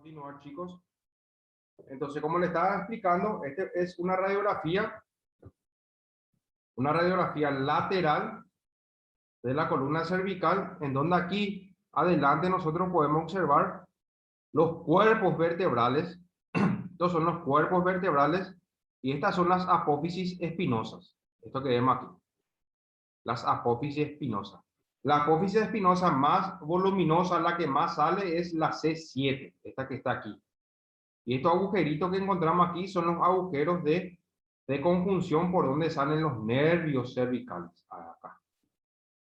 Continuar, chicos. Entonces, como les estaba explicando, este es una radiografía lateral de la columna cervical, en donde aquí adelante nosotros podemos observar los cuerpos vertebrales. Estos son los cuerpos vertebrales y estas son las apófisis espinosas. Esto que vemos aquí, las apófisis espinosas. La apófisis espinosa más voluminosa, la que más sale, es la C7, esta que está aquí. Y estos agujeritos que encontramos aquí son los agujeros de conjunción por donde salen los nervios cervicales. Acá.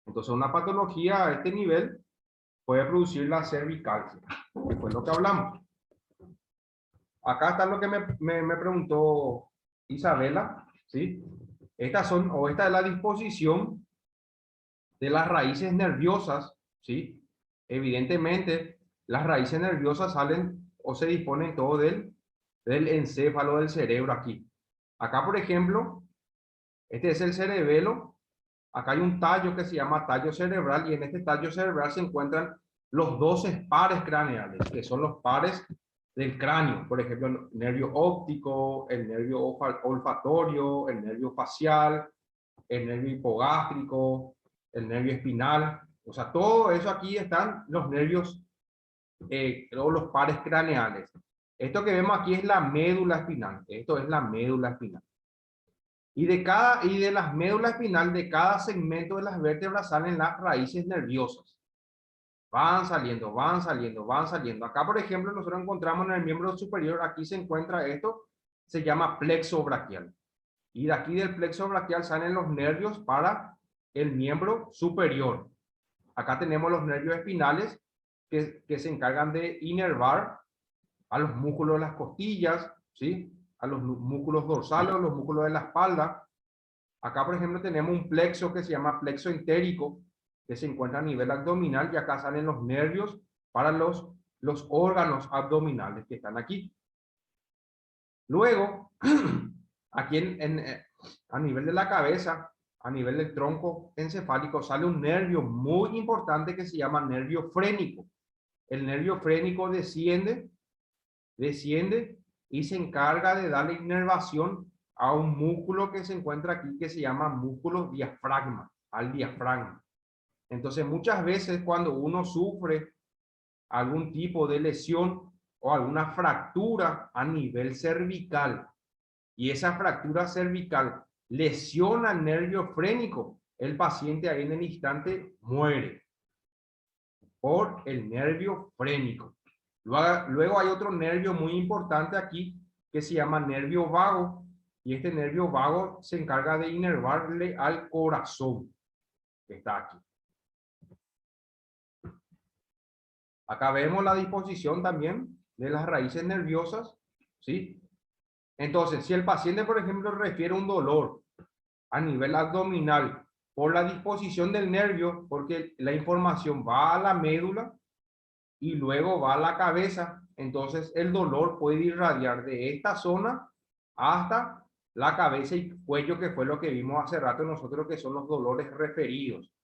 Entonces, una patología a este nivel puede producir la cervicalgia, que fue lo que hablamos. Acá está lo que me preguntó Isabela, ¿sí? Esta es la disposición de las raíces nerviosas, ¿sí? Evidentemente, las raíces nerviosas salen o se disponen todo del encéfalo del cerebro aquí. Acá, por ejemplo, este es el cerebelo. Acá hay un tallo que se llama tallo cerebral y en este tallo cerebral se encuentran los 12 pares craneales, que son los pares del cráneo. Por ejemplo, el nervio óptico, el nervio olfatorio, el nervio facial, el nervio hipogástrico, el nervio espinal. O sea, todo eso aquí están los nervios o los pares craneales. Esto que vemos aquí es la médula espinal. Esto es la médula espinal. Y de las médulas espinal, de cada segmento de las vértebras salen las raíces nerviosas. Van saliendo, van saliendo, van saliendo. Acá, por ejemplo, nosotros encontramos en el miembro superior, aquí se encuentra esto, se llama plexo braquial. Y de aquí del plexo braquial salen los nervios para el miembro superior. Acá tenemos los nervios espinales que se encargan de inervar a los músculos de las costillas, ¿sí? A los músculos dorsales o los músculos de la espalda. Acá, por ejemplo, tenemos un plexo que se llama plexo entérico, que se encuentra a nivel abdominal, y acá salen los nervios para los órganos abdominales que están aquí. Luego, aquí a nivel de la cabeza, a nivel del tronco encefálico, sale un nervio muy importante que se llama nervio frénico. El nervio frénico desciende y se encarga de darle inervación a un músculo que se encuentra aquí que se llama músculo diafragma, al diafragma. Entonces, muchas veces cuando uno sufre algún tipo de lesión o alguna fractura a nivel cervical y esa fractura cervical lesiona el nervio frénico, el paciente ahí en el instante muere por el nervio frénico. Luego hay otro nervio muy importante aquí que se llama nervio vago, y este nervio vago se encarga de inervarle al corazón, que está aquí. Acá vemos la disposición también de las raíces nerviosas, ¿sí? Entonces, si el paciente, por ejemplo, refiere un dolor a nivel abdominal por la disposición del nervio, porque la información va a la médula y luego va a la cabeza, entonces el dolor puede irradiar de esta zona hasta la cabeza y cuello, que fue lo que vimos hace rato nosotros, que son los dolores referidos.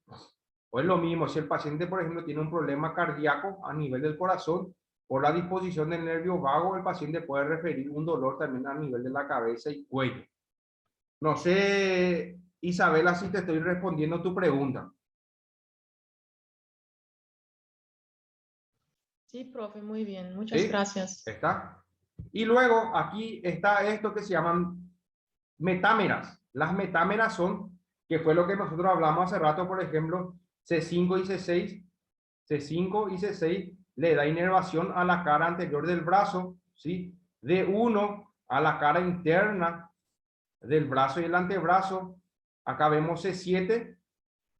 O es lo mismo, si el paciente, por ejemplo, tiene un problema cardíaco a nivel del corazón, por la disposición del nervio vago, el paciente puede referir un dolor también a nivel de la cabeza y cuello. No sé, Isabela, si te estoy respondiendo tu pregunta. Sí, profe, muy bien. Muchas ¿Sí? gracias. ¿Está? Y luego aquí está esto que se llaman metámeras. Las metámeras son, que fue lo que nosotros hablamos hace rato, por ejemplo, C5 y C6. C5 y C6 le da inervación a la cara anterior del brazo, ¿sí? D1 a la cara interna del brazo y el antebrazo. Acá vemos C7,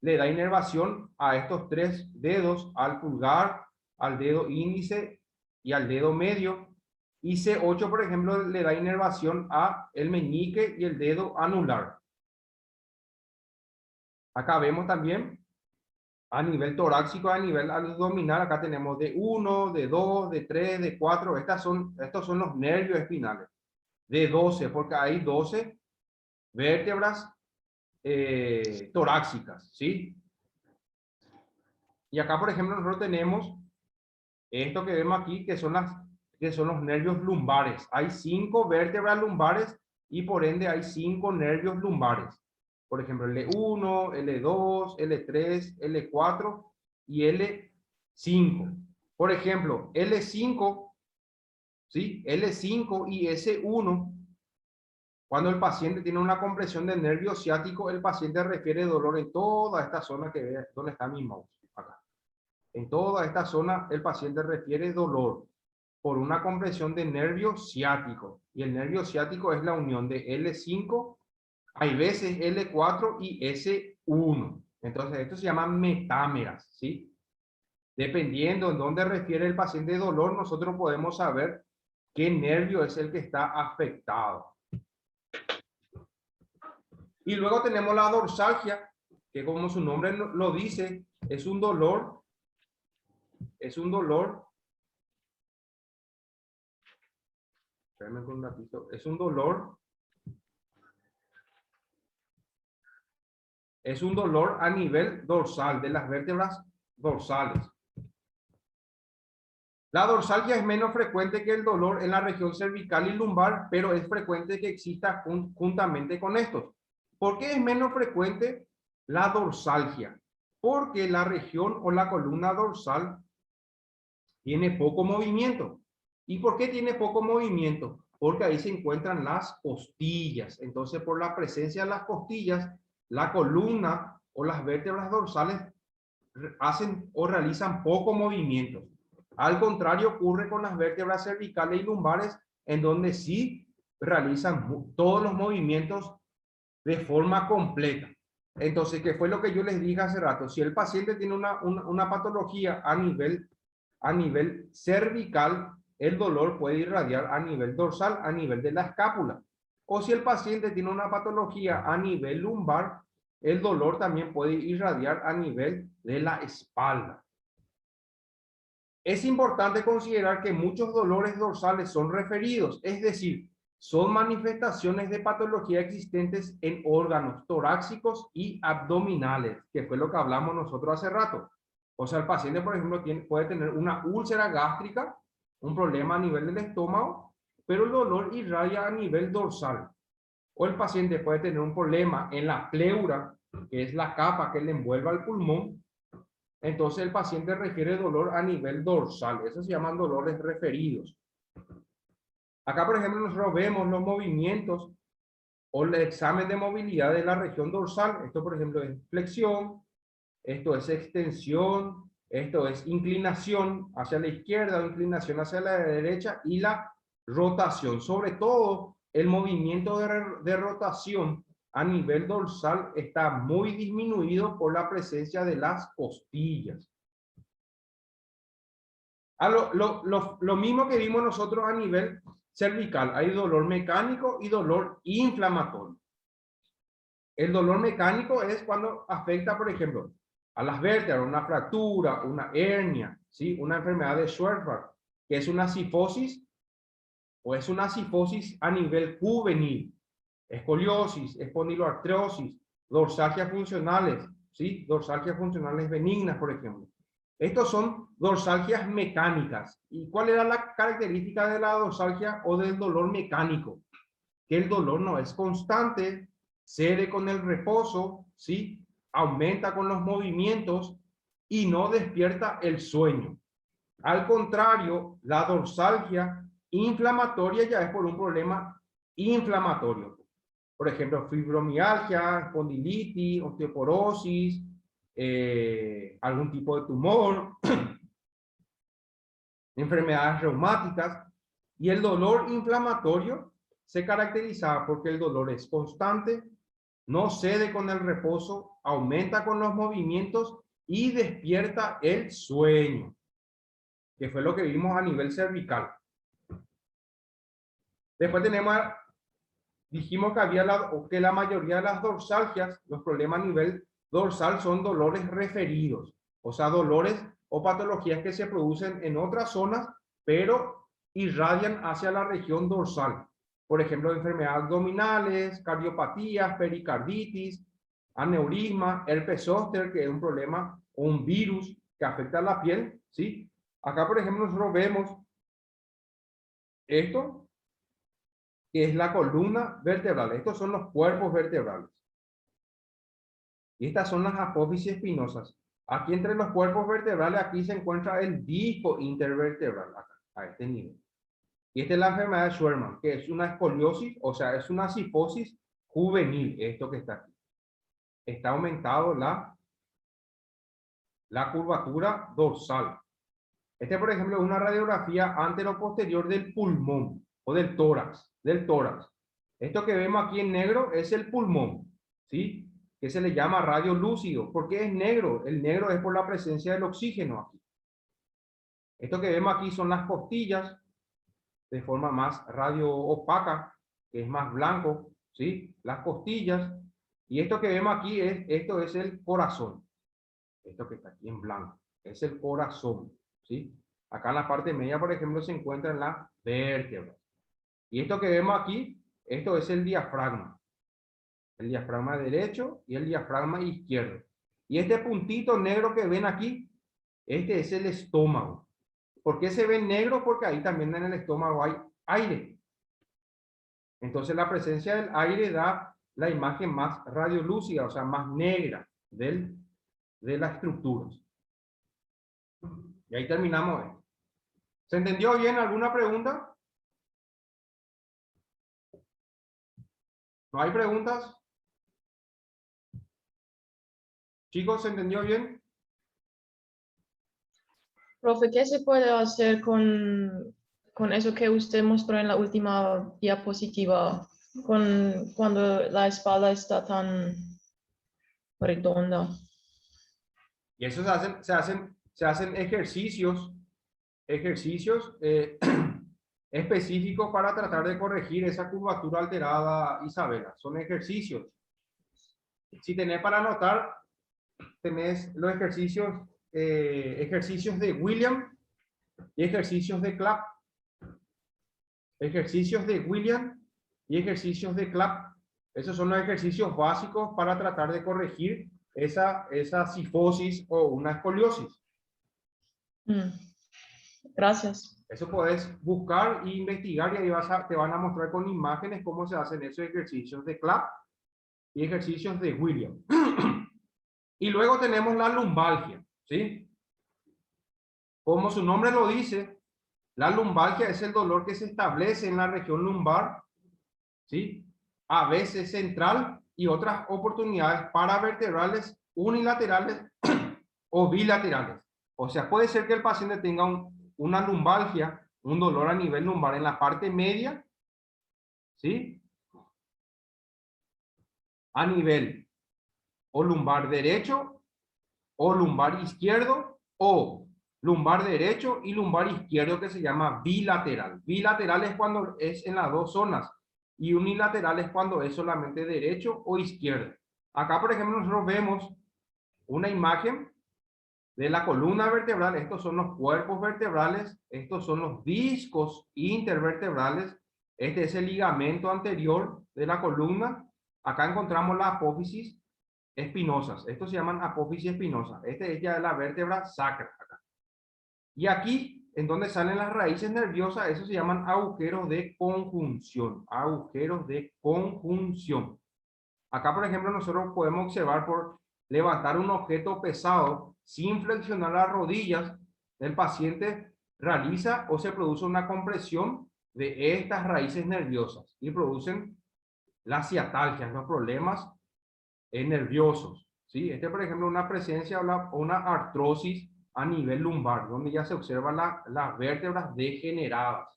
le da inervación a estos tres dedos, al pulgar, al dedo índice y al dedo medio. Y C8, por ejemplo, le da inervación a el meñique y el dedo anular. Acá vemos también a nivel torácico, a nivel abdominal, acá tenemos D1, D2, D3, D4, estos son los nervios espinales. D12, porque hay 12 vértebras torácicas, ¿sí? Y acá, por ejemplo, nosotros tenemos esto que vemos aquí, que son que son los nervios lumbares. Hay 5 vértebras lumbares y por ende hay 5 nervios lumbares. Por ejemplo, L1, L2, L3, L4 y L5. Por ejemplo, L5, ¿sí? L5 y S1. Cuando el paciente tiene una compresión del nervio ciático, el paciente refiere dolor en toda esta zona que ve, donde está mi mouse, acá. En toda esta zona, el paciente refiere dolor por una compresión de nervio ciático. Y el nervio ciático es la unión de L5, hay veces L4 y S1. Entonces, esto se llama metámeras, ¿sí? Dependiendo en dónde refiere el paciente dolor, nosotros podemos saber qué nervio es el que está afectado. Y luego tenemos la dorsalgia, que como su nombre lo dice, es un dolor, espérenme un ratito, es un dolor a nivel dorsal, de las vértebras dorsales. La dorsalgia es menos frecuente que el dolor en la región cervical y lumbar, pero es frecuente que exista juntamente con estos. ¿Por qué es menos frecuente la dorsalgia? Porque la región o la columna dorsal tiene poco movimiento. ¿Y por qué tiene poco movimiento? Porque ahí se encuentran las costillas. Entonces, por la presencia de las costillas, la columna o las vértebras dorsales hacen o realizan poco movimiento. Al contrario, ocurre con las vértebras cervicales y lumbares, en donde sí realizan todos los movimientos de forma completa. Entonces, ¿qué fue lo que yo les dije hace rato? Si el paciente tiene una patología a nivel cervical, el dolor puede irradiar a nivel dorsal, a nivel de la escápula. O si el paciente tiene una patología a nivel lumbar, el dolor también puede irradiar a nivel de la espalda. Es importante considerar que muchos dolores dorsales son referidos, es decir, son manifestaciones de patología existentes en órganos torácicos y abdominales, que fue lo que hablamos nosotros hace rato. O sea, el paciente, por ejemplo, puede tener una úlcera gástrica, un problema a nivel del estómago, pero el dolor irradia a nivel dorsal. O el paciente puede tener un problema en la pleura, que es la capa que le envuelve al pulmón. Entonces el paciente refiere dolor a nivel dorsal. Esos se llaman dolores referidos. Acá, por ejemplo, nosotros vemos los movimientos o el examen de movilidad de la región dorsal. Esto, por ejemplo, es flexión, esto es extensión, esto es inclinación hacia la izquierda o inclinación hacia la derecha y la rotación. Sobre todo, el movimiento de rotación a nivel dorsal está muy disminuido por la presencia de las costillas. Lo mismo que vimos nosotros a nivel cervical, hay dolor mecánico y dolor inflamatorio. El dolor mecánico es cuando afecta, por ejemplo, a las vértebras, una fractura, una hernia, ¿sí? Una enfermedad de Schwarzbach, que es una cifosis o es una cifosis a nivel juvenil, escoliosis, espondiloartrosis, dorsalgias funcionales, ¿sí? Dorsalgias funcionales benignas, por ejemplo. Estos son dorsalgias mecánicas. ¿Y cuál era la característica de la dorsalgia o del dolor mecánico? Que el dolor no es constante, cede con el reposo, ¿sí? Aumenta con los movimientos y no despierta el sueño. Al contrario, la dorsalgia inflamatoria ya es por un problema inflamatorio. Por ejemplo, fibromialgia, espondilitis, osteoporosis, algún tipo de tumor, enfermedades reumáticas. Y el dolor inflamatorio se caracteriza porque el dolor es constante, no cede con el reposo, aumenta con los movimientos y despierta el sueño, que fue lo que vimos a nivel cervical. Después dijimos que la mayoría de las dorsalgias, los problemas a nivel dorsal son dolores referidos, o sea, dolores o patologías que se producen en otras zonas, pero irradian hacia la región dorsal. Por ejemplo, enfermedades abdominales, cardiopatías, pericarditis, aneurisma, herpes zóster, que es un problema o un virus que afecta a la piel, ¿sí? Acá, por ejemplo, nosotros vemos esto, que es la columna vertebral. Estos son los cuerpos vertebrales. Y estas son las apófisis espinosas. Aquí entre los cuerpos vertebrales, aquí se encuentra el disco intervertebral, acá, a este nivel. Y esta es la enfermedad de Scheuermann, que es una escoliosis, o sea, es una cifosis juvenil, esto que está aquí. Está aumentado la curvatura dorsal. Este, por ejemplo, es una radiografía antero-posterior del pulmón o del tórax, Esto que vemos aquí en negro es el pulmón, ¿sí? Que se le llama radio lúcido. ¿Por qué es negro? El negro es por la presencia del oxígeno aquí. Esto que vemos aquí son las costillas de forma más radio opaca, que es más blanco, ¿sí? Las costillas. Y esto que vemos aquí esto es el corazón. Esto que está aquí en blanco es el corazón, ¿sí? Acá en la parte media, por ejemplo, se encuentra en la vértebra. Y esto que vemos aquí, esto es el diafragma. El diafragma derecho y el diafragma izquierdo. Y este puntito negro que ven aquí, este es el estómago. ¿Por qué se ve negro? Porque ahí también en el estómago hay aire. Entonces la presencia del aire da la imagen más radiolúcida, o sea, más negra de las estructuras. Y ahí terminamos. ¿Se entendió bien? ¿Alguna pregunta? ¿No hay preguntas? Chicos, ¿se entendió bien? Profe, ¿qué se puede hacer con eso que usted mostró en la última diapositiva, cuando la espalda está tan redonda? Y eso se hacen ejercicios específicos para tratar de corregir esa curvatura alterada, Isabela. Son ejercicios. Si tenés para anotar, tenés los ejercicios de William y ejercicios de Clapp. Ejercicios de William y ejercicios de Clapp. Esos son los ejercicios básicos para tratar de corregir esa cifosis o una escoliosis. Gracias. Eso puedes buscar e investigar y ahí te van a mostrar con imágenes cómo se hacen esos ejercicios de Clapp y ejercicios de William. Y luego tenemos la lumbalgia, ¿sí? Como su nombre lo dice, la lumbalgia es el dolor que se establece en la región lumbar, ¿sí? A veces central y otras oportunidades paravertebrales unilaterales o bilaterales. O sea, puede ser que el paciente tenga una lumbalgia, un dolor a nivel lumbar en la parte media, ¿sí? A nivel o lumbar derecho o lumbar izquierdo o lumbar derecho y lumbar izquierdo, que se llama bilateral. Bilateral es cuando es en las dos zonas y unilateral es cuando es solamente derecho o izquierdo. Acá, por ejemplo, nosotros vemos una imagen de la columna vertebral. Estos son los cuerpos vertebrales, estos son los discos intervertebrales, este es el ligamento anterior de la columna. Acá encontramos la apófisis espinosas, estos se llaman apófisis espinosas. Este es ya la vértebra sacra acá. Y aquí, en donde salen las raíces nerviosas, eso se llaman agujeros de conjunción, agujeros de conjunción. Acá, por ejemplo, nosotros podemos observar por levantar un objeto pesado sin flexionar las rodillas, el paciente realiza o se produce una compresión de estas raíces nerviosas y producen las ciatalgias, los problemas nerviosos, ¿sí? Este, por ejemplo, una presencia o una artrosis a nivel lumbar, donde ya se observan las vértebras degeneradas.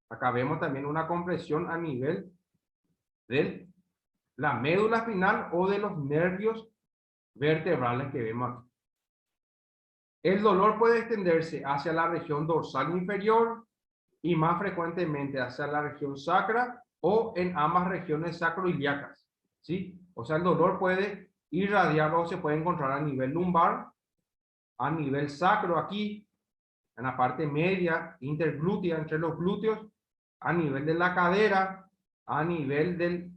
Acá vemos también una compresión a nivel de la médula espinal o de los nervios vertebrales que vemos aquí. El dolor puede extenderse hacia la región dorsal inferior y más frecuentemente hacia la región sacra o en ambas regiones sacroiliacas, ¿sí? O sea, el dolor puede irradiar o se puede encontrar a nivel lumbar, a nivel sacro aquí, en la parte media, interglútea, entre los glúteos, a nivel de la cadera, a nivel del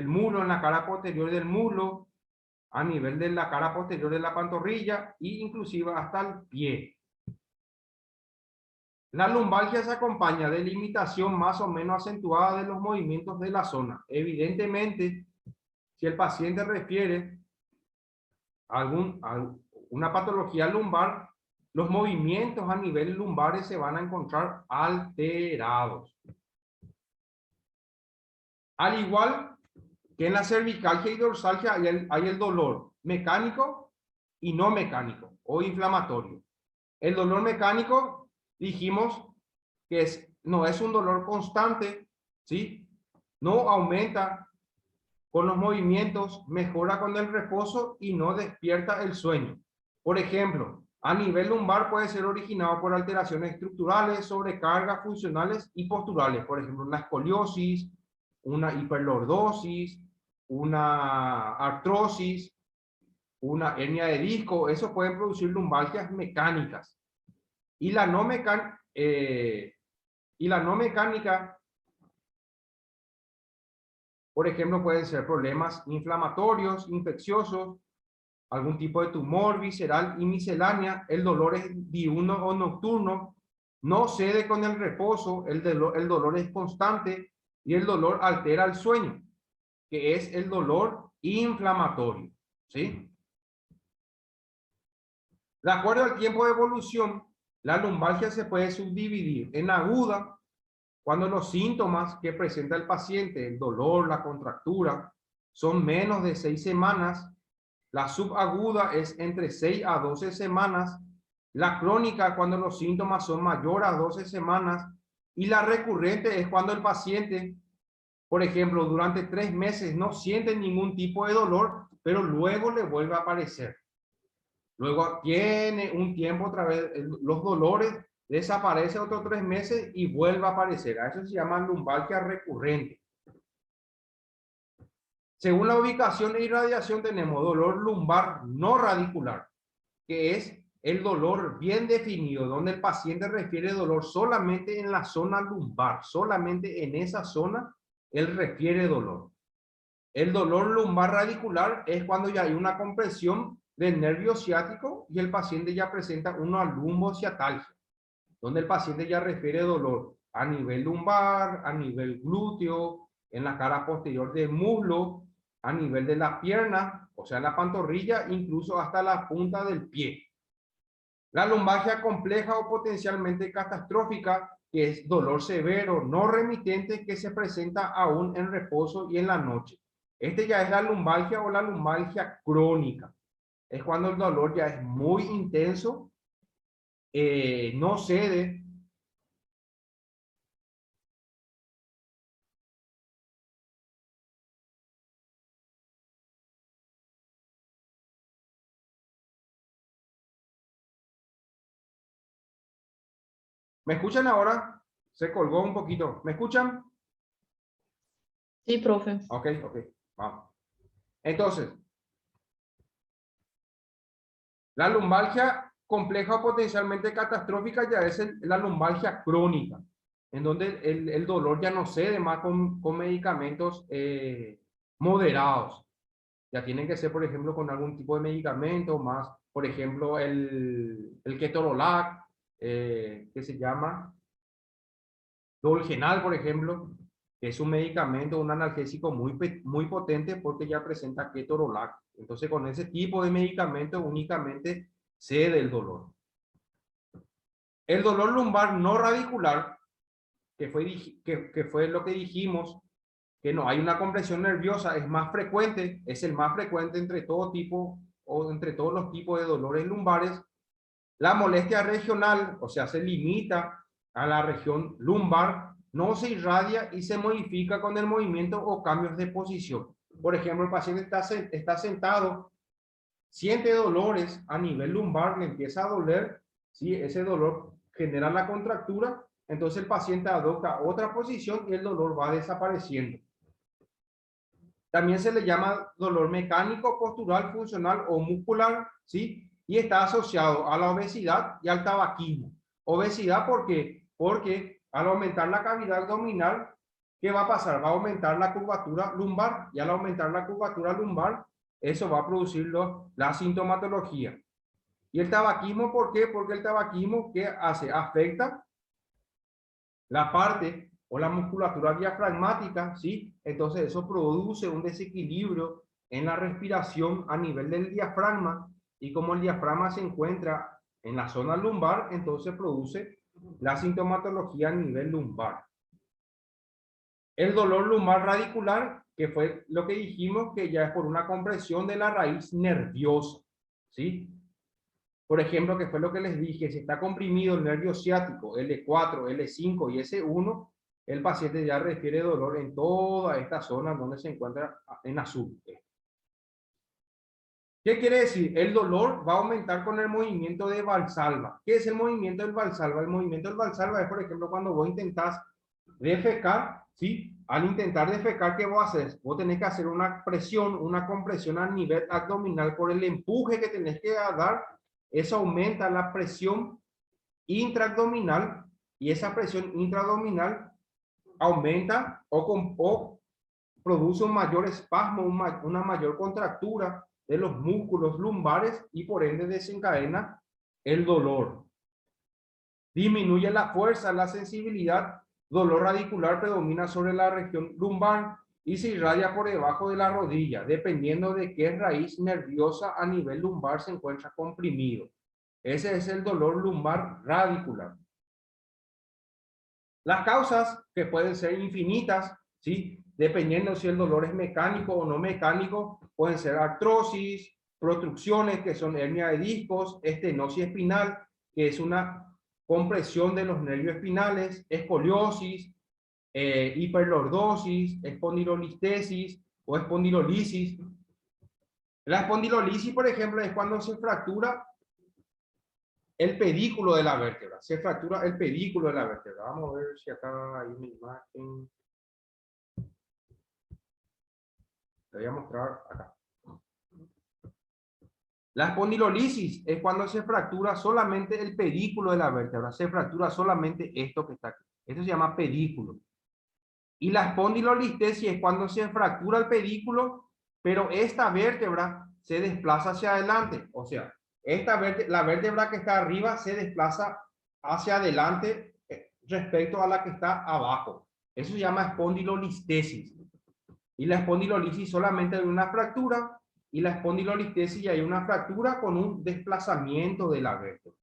muslo, en la cara posterior del muslo, a nivel de la cara posterior de la pantorrilla e inclusive hasta el pie. La lumbalgia se acompaña de limitación más o menos acentuada de los movimientos de la zona. Evidentemente, si el paciente refiere a una patología lumbar, los movimientos a nivel lumbares se van a encontrar alterados. Al igual que en la cervicalgia y dorsalgia hay el dolor mecánico y no mecánico o inflamatorio. El dolor mecánico dijimos que no es un dolor constante, ¿sí? No aumenta con los movimientos, mejora con el reposo y no despierta el sueño. Por ejemplo, a nivel lumbar puede ser originado por alteraciones estructurales, sobrecargas funcionales y posturales. Por ejemplo, una escoliosis, una hiperlordosis, una artrosis, una hernia de disco. Eso pueden producir lumbalgias mecánicas. Y la no mecánica, por ejemplo, pueden ser problemas inflamatorios, infecciosos, algún tipo de tumor visceral y miscelánea. El dolor es diurno o nocturno, no cede con el reposo, el dolor es constante y el dolor altera el sueño, que es el dolor inflamatorio, ¿sí? De acuerdo al tiempo de evolución, la lumbalgia se puede subdividir en aguda, cuando los síntomas que presenta el paciente, el dolor, la contractura, son menos de 6 semanas. La subaguda es entre 6 a 12 semanas. La crónica, cuando los síntomas son mayores a 12 semanas. Y la recurrente es cuando el paciente, por ejemplo, durante 3 meses no siente ningún tipo de dolor, pero luego le vuelve a aparecer. Luego tiene un tiempo otra vez, los dolores desaparece otros 3 meses y vuelve a aparecer. A eso se llama lumbalgia recurrente. Según la ubicación e irradiación tenemos dolor lumbar no radicular, que es el dolor bien definido, donde el paciente refiere dolor solamente en la zona lumbar, solamente en esa zona él refiere dolor. El dolor lumbar radicular es cuando ya hay una compresión del nervio ciático y el paciente ya presenta una lumbociatalgia, donde el paciente ya refiere dolor a nivel lumbar, a nivel glúteo, en la cara posterior del muslo, a nivel de la pierna, o sea, la pantorrilla, incluso hasta la punta del pie. La lumbalgia compleja o potencialmente catastrófica, que es dolor severo, no remitente, que se presenta aún en reposo y en la noche. Este ya es la lumbalgia o la lumbalgia crónica. Es cuando el dolor ya es muy intenso, no cede. ¿Me escuchan ahora? Se colgó un poquito. ¿Me escuchan? Sí, profe. Ok, vamos. Entonces, la lumbalgia compleja o potencialmente catastrófica ya es la lumbalgia crónica, en donde el dolor ya no cede más con medicamentos moderados. Ya tienen que ser, por ejemplo, con algún tipo de medicamento más, por ejemplo, el ketorolac, que se llama Dolgenal, por ejemplo, que es un medicamento, un analgésico muy potente porque ya presenta ketorolac. Entonces, con ese tipo de medicamento únicamente cede el dolor. El dolor lumbar no radicular, que fue lo que dijimos, que no hay una compresión nerviosa, es más frecuente, es el más frecuente entre todo tipo o entre todos los tipos de dolores lumbares. La molestia regional, o sea, se limita a la región lumbar, no se irradia y se modifica con el movimiento o cambios de posición. Por ejemplo, el paciente está sentado, siente dolores a nivel lumbar, le empieza a doler, ¿sí? Ese dolor genera la contractura, entonces el paciente adopta otra posición y el dolor va desapareciendo. También se le llama dolor mecánico, postural, funcional o muscular, ¿sí? Y está asociado a la obesidad y al tabaquismo. Obesidad, ¿por qué? Porque al aumentar la cavidad abdominal, ¿qué va a pasar? Va a aumentar la curvatura lumbar y al aumentar la curvatura lumbar, eso va a producir la sintomatología. ¿Y el tabaquismo por qué? Porque el tabaquismo, ¿qué hace? Afecta la parte o la musculatura diafragmática, ¿sí? Entonces eso produce un desequilibrio en la respiración a nivel del diafragma, y como el diafragma se encuentra en la zona lumbar, entonces produce la sintomatología a nivel lumbar. El dolor lumbar radicular, que fue lo que dijimos, que ya es por una compresión de la raíz nerviosa, ¿sí? Por ejemplo, que fue lo que les dije, si está comprimido el nervio ciático, L4, L5 y S1, el paciente ya refiere dolor en toda esta zona donde se encuentra en azul. ¿Qué quiere decir? El dolor va a aumentar con el movimiento de Valsalva. ¿Qué es el movimiento del Valsalva? El movimiento del Valsalva es, por ejemplo, cuando vos intentás defecar, ¿sí? Al intentar defecar, ¿qué vos haces? Vos tenés que hacer una presión, una compresión a nivel abdominal por el empuje que tenés que dar. Eso aumenta la presión intraabdominal, y esa presión intraabdominal aumenta o produce un mayor espasmo, una mayor contractura de los músculos lumbares, y por ende desencadena el dolor. Disminuye la fuerza, la sensibilidad, dolor radicular predomina sobre la región lumbar y se irradia por debajo de la rodilla, dependiendo de qué raíz nerviosa a nivel lumbar se encuentra comprimido. Ese es el dolor lumbar radicular. Las causas, que pueden ser infinitas, ¿sí? Dependiendo si el dolor es mecánico o no mecánico, pueden ser artrosis, protrucciones, que son hernia de discos, estenosis espinal, que es una compresión de los nervios espinales, escoliosis, hiperlordosis, espondilolistesis o espondilolisis. La espondilolisis, por ejemplo, es cuando se fractura el pedículo de la vértebra. Se fractura el pedículo de la vértebra. Vamos a ver si acá hay una imagen. Le voy a mostrar acá. La espondilolisis es cuando se fractura solamente el pedículo de la vértebra. Se fractura solamente esto que está aquí. Esto se llama pedículo. Y la espondilolistesis es cuando se fractura el pedículo, pero esta vértebra se desplaza hacia adelante. O sea, la vértebra que está arriba se desplaza hacia adelante respecto a la que está abajo. Eso se llama espondilolistesis. Y la espondilolisis solamente hay una fractura, y la espondilolistesis ya hay una fractura con un desplazamiento de la vértebra.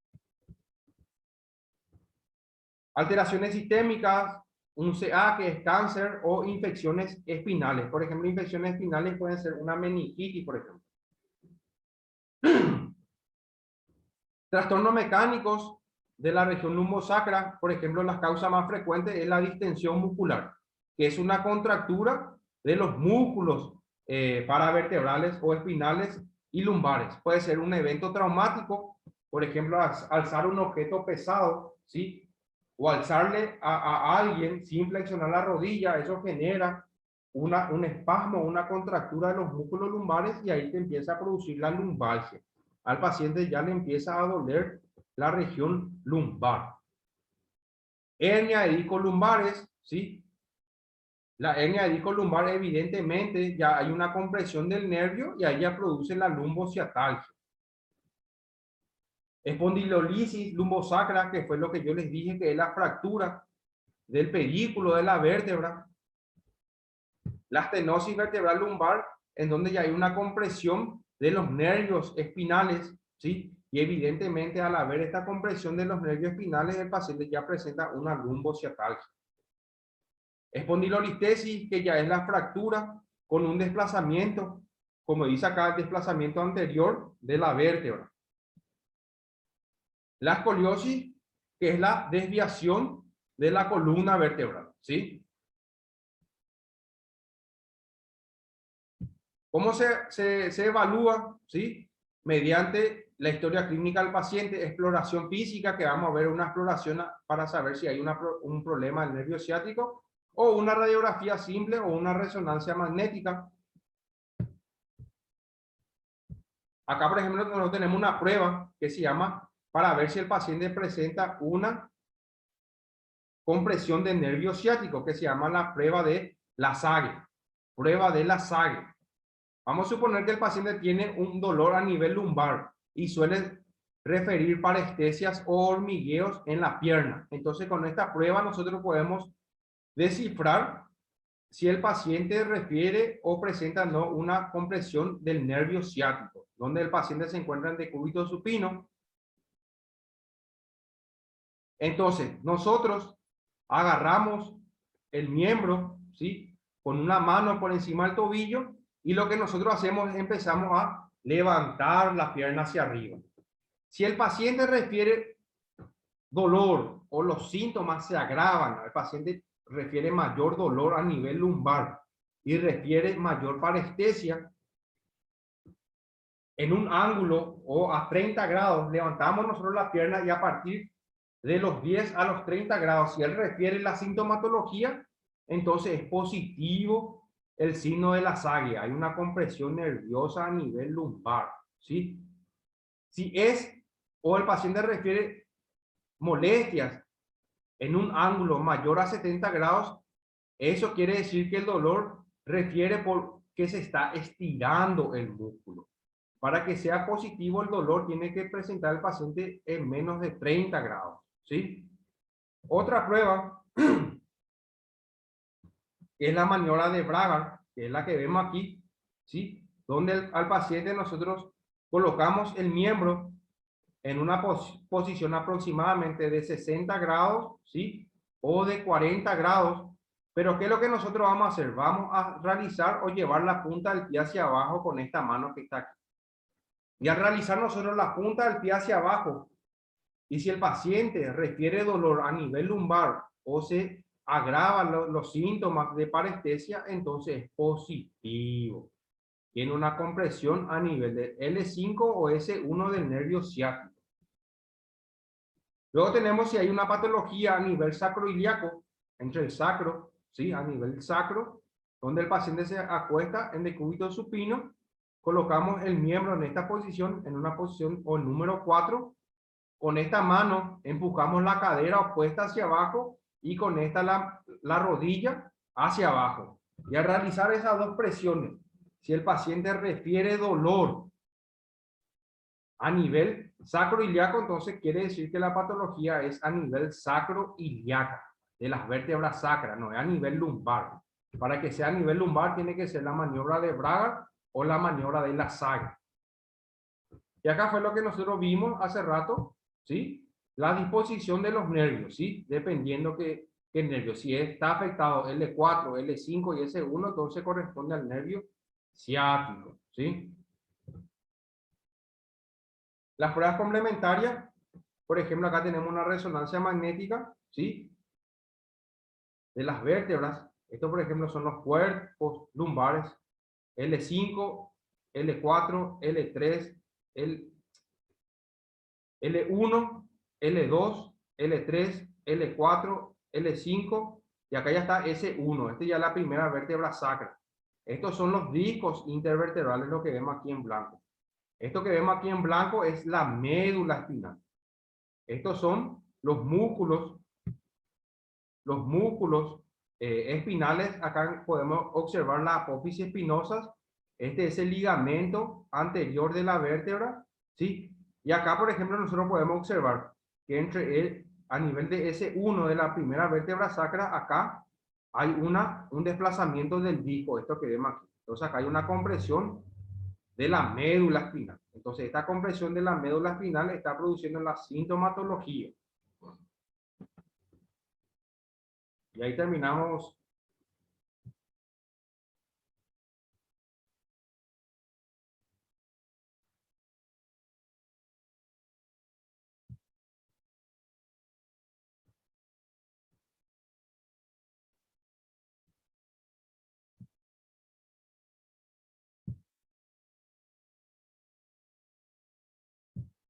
Alteraciones sistémicas, un CA, que es cáncer, o infecciones espinales. Por ejemplo, infecciones espinales pueden ser una meningitis, por ejemplo. Trastornos mecánicos de la región lumbosacra, por ejemplo, las causas más frecuentes es la distensión muscular, que es una contractura de los músculos paravertebrales o espinales y lumbares. Puede ser un evento traumático, por ejemplo, alzar un objeto pesado, ¿sí? O alzarle a alguien sin flexionar la rodilla, eso genera un espasmo, una contractura de los músculos lumbares, y ahí te empieza a producir la lumbalgia. Al paciente ya le empieza a doler la región lumbar. Hernia de discos lumbares, ¿sí? La hernia de disco lumbar, evidentemente ya hay una compresión del nervio, y ahí ya produce la lumbociatalgia. Espondilolisis lumbosacra, que fue lo que yo les dije, que es la fractura del pedículo de la vértebra. La estenosis vertebral lumbar, en donde ya hay una compresión de los nervios espinales, ¿sí? Y evidentemente al haber esta compresión de los nervios espinales, el paciente ya presenta una lumbociatalgia. Espondilolistesis, que ya es la fractura con un desplazamiento, como dice acá, el desplazamiento anterior de la vértebra. La escoliosis, que es la desviación de la columna vertebral, ¿sí? ¿Cómo se evalúa? ¿Sí? Mediante la historia clínica del paciente, exploración física, que vamos a ver una exploración para saber si hay un problema del nervio ciático, o una radiografía simple o una resonancia magnética. Acá, por ejemplo, nosotros tenemos una prueba que se llama para ver si el paciente presenta una compresión del nervio ciático, que se llama la prueba de Lasague. Prueba de Lasague. Vamos a suponer que el paciente tiene un dolor a nivel lumbar y suele referir parestesias o hormigueos en la pierna. Entonces, con esta prueba nosotros podemos descifrar si el paciente refiere o presenta no una compresión del nervio ciático, donde el paciente se encuentra en decúbito supino. Entonces, nosotros agarramos el miembro, ¿sí?, con una mano por encima del tobillo, y lo que nosotros hacemos es empezamos a levantar la pierna hacia arriba. Si el paciente refiere dolor o los síntomas se agravan, el paciente refiere mayor dolor a nivel lumbar y refiere mayor parestesia, en un ángulo o a 30 grados levantamos nosotros la pierna, y a partir de los 10 a los 30 grados, si él refiere la sintomatología, entonces es positivo el signo de la saglia. Hay una compresión nerviosa a nivel lumbar, ¿sí? Si es o el paciente refiere molestias en un ángulo mayor a 70 grados, eso quiere decir que el dolor refiere por que se está estirando el músculo. Para que sea positivo el dolor, tiene que presentar el paciente en menos de 30 grados, ¿sí? Otra prueba es la maniobra de Braga, que es la que vemos aquí, ¿sí? Donde al paciente nosotros colocamos el miembro en una posición aproximadamente de 60 grados, ¿sí?, o de 40 grados. Pero ¿qué es lo que nosotros vamos a hacer? Vamos a realizar o llevar la punta del pie hacia abajo con esta mano que está aquí. Y al realizar nosotros la punta del pie hacia abajo, y si el paciente refiere dolor a nivel lumbar o se agravan los síntomas de parestesia, entonces es positivo. Tiene una compresión a nivel de L5 o S1 del nervio ciático. Luego tenemos si hay una patología a nivel sacroiliaco, entre el sacro, ¿sí?, a nivel sacro, donde el paciente se acuesta en decúbito supino, colocamos el miembro en esta posición, en una posición o número 4, con esta mano empujamos la cadera opuesta hacia abajo y con esta la rodilla hacia abajo. Y al realizar esas dos presiones, si el paciente refiere dolor a nivel sacroiliaco, entonces quiere decir que la patología es a nivel sacroiliaca, de las vértebras sacras, no es a nivel lumbar. Para que sea a nivel lumbar tiene que ser la maniobra de Braga o la maniobra de la saga. Y acá fue lo que nosotros vimos hace rato, ¿sí? La disposición de los nervios, ¿sí? Dependiendo que el nervio, si está afectado L4, L5 y S1, entonces corresponde al nervio ciático, ¿sí? Las pruebas complementarias, por ejemplo, acá tenemos una resonancia magnética, ¿sí?, de las vértebras. Estos, por ejemplo, son los cuerpos lumbares, L5, L4, L3, L1, L2, L3, L4, L5, y acá ya está S1. Este ya es la primera vértebra sacra. Estos son los discos intervertebrales, lo que vemos aquí en blanco. Esto que vemos aquí en blanco es la médula espinal. Estos son los músculos espinales. Acá podemos observar la apófisis espinosa. Este es el ligamento anterior de la vértebra, ¿sí? Y acá, por ejemplo, nosotros podemos observar que a nivel de S1 de la primera vértebra sacra, acá hay un desplazamiento del disco, esto que vemos aquí. Entonces acá hay una compresión de la médula espinal. Entonces esta compresión de la médula espinal está produciendo la sintomatología. Y ahí terminamos